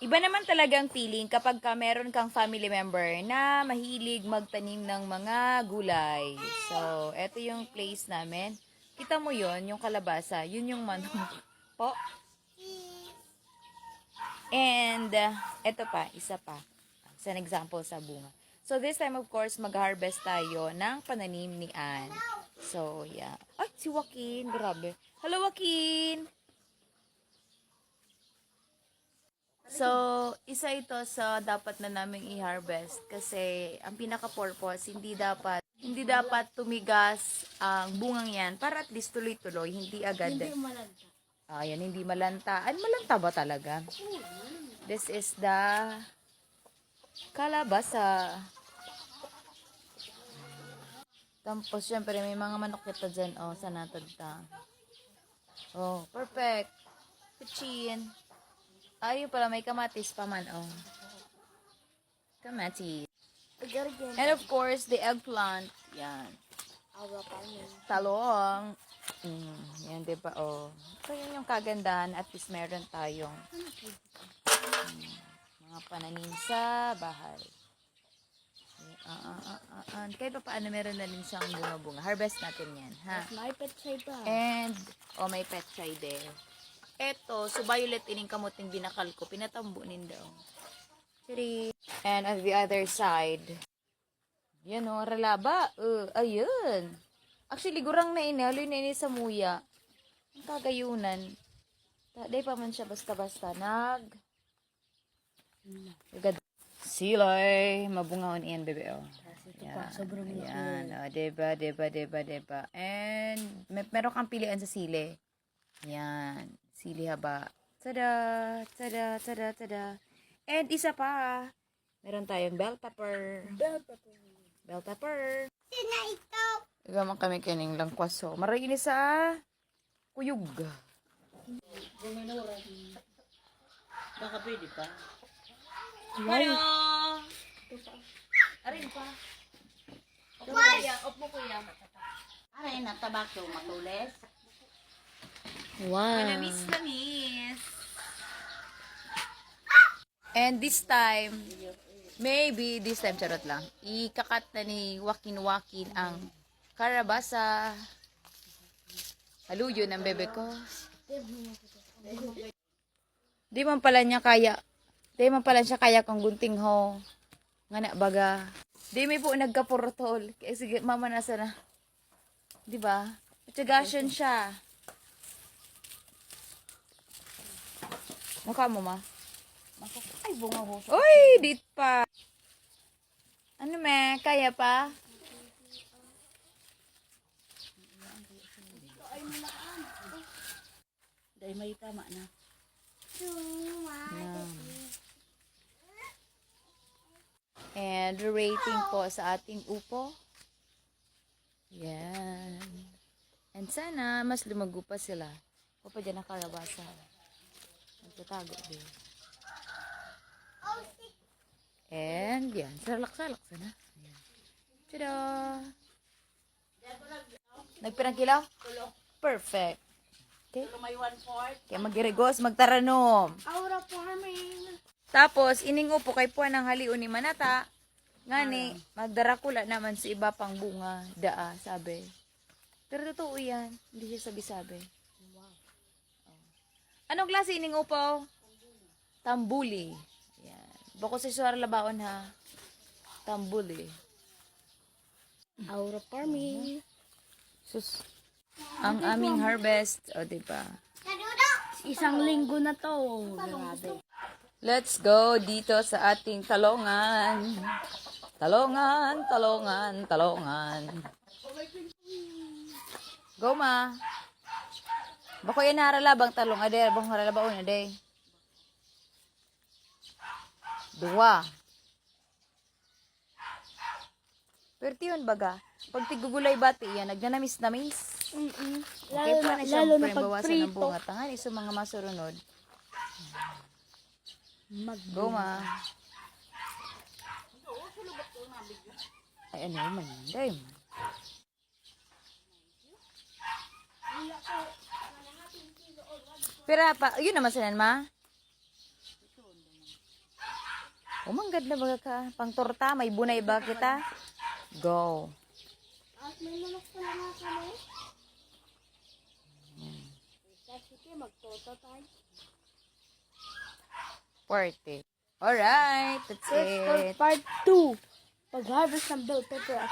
Iba naman talagang feeling kapag meron kang family member na mahilig magtanim ng mga gulay. So, eto yung place namin. Kita mo yon, yung kalabasa, yun yung manok. Po. And, eto pa, isa pa. As an example sa bunga. So, this time, of course, mag-harvest tayo ng pananim ni Ann. So, yeah. Ay, si Joaquin. Grabe. Hello, Joaquin! So, isa ito sa dapat na naming i-harvest kasi ang pinaka-purpose, hindi dapat tumigas ang bungang yan para at least tuloy-tuloy, hindi agad. Hindi malanta. Ayan, hindi malanta. Ay, malanta ba talaga? This is the kalabasa. Tapos, syempre, may mga manok kita dyan. Oh, sa natagta. Oh, perfect. Kuchin. Ayun pala, may kamatis pa man, oh. Kamatis. And of course, the eggplant. Yan. Aura pa yun. Talong. Yan, diba, oh. So, yun yung kagandahan. At least meron tayong mga pananim sa bahay. Kahit pa paano meron na din siyang bunga-bunga. Harvest natin yan, ha? May petsay pa. And, may petchay din. Eto, so violet ining kamuting binakal ko, pinatambunin daw. And on the other side, yan o, ralaba. Ayun. Actually, gurang na inaloy na ini sa muya. Ang kagayunan. Day pa man siya basta-basta. Silay. Mabungahon iyan, bebe, o. Yan. Sobrang Ayan, o, diba. And, meron kang pilian sa sili. Yan. Sili haba. Tada! And isa pa, meron tayong bell pepper. Bell pepper. Sina ito? Gaman kami kining langkwaso. Maragini sa kuyog. Baka pwede pa. Hello! Arin pa. Op mo kuya. Aray, natabako, matulis. Wow. Lamis. And this time, maybe this time, charot lang, ikakat na ni Joaquin ang karabasa. Haluyo ng bebe ko. Di man pala siya kaya kung gunting ho. Ngana baga. Di may po nagkapurtol. Kaya sige, mama nasa na. Di ba? Patsagasyon siya. Mukha mo, ma? Ay, bunga ho. Uy, dit pa. Ano me? Kaya pa? Dahil may tama na. And rating po sa ating upo. Yan. And sana mas lumago pa sila. O pa dyan nakarabasa. Nagtatago din. And yan. Salak-salak sana. Ayan. Tada! Nagpirang kilaw? Perfect. Okay. May 1/4. Kaya magirigos, magtaranom. Aura farming. Tapos, ining upo kay puwan ng halion ni Manata. Ngani, magdarakula naman sa iba pang bunga. Daa, sabi. Pero totoo yan. Hindi siya sabi-sabi. Anong klase ining upo? Tambuli. Yan. Bako sa suwar labaon ha. Tambuli. Aura farming. Sus. Ang aming harvest. O, diba? Isang linggo na to. Grabe. Let's go dito sa ating talongan. Talongan. Go, ma. Bako yan haralabang talong. Ade, bang haralabaon. Ade. 2. Pero yun baga. Pag tigugulay bati yan, nagnanamis-namis. Okay pa na siya. Lalo na Pero pag bawasan ng prito. bunga. Tangan iso mga masurunod. Go, ma. Ay, ano man yan? Day, man. Pero pa, yun naman sila, ma. Umanggad na baga ka. Pang torta, may bunay ba kita? Go. At may manok pala nga kami. Sige, magtoto tayo. 40. Alright, that's Let's start it. part 2. Pag-harvest ng bell pepper.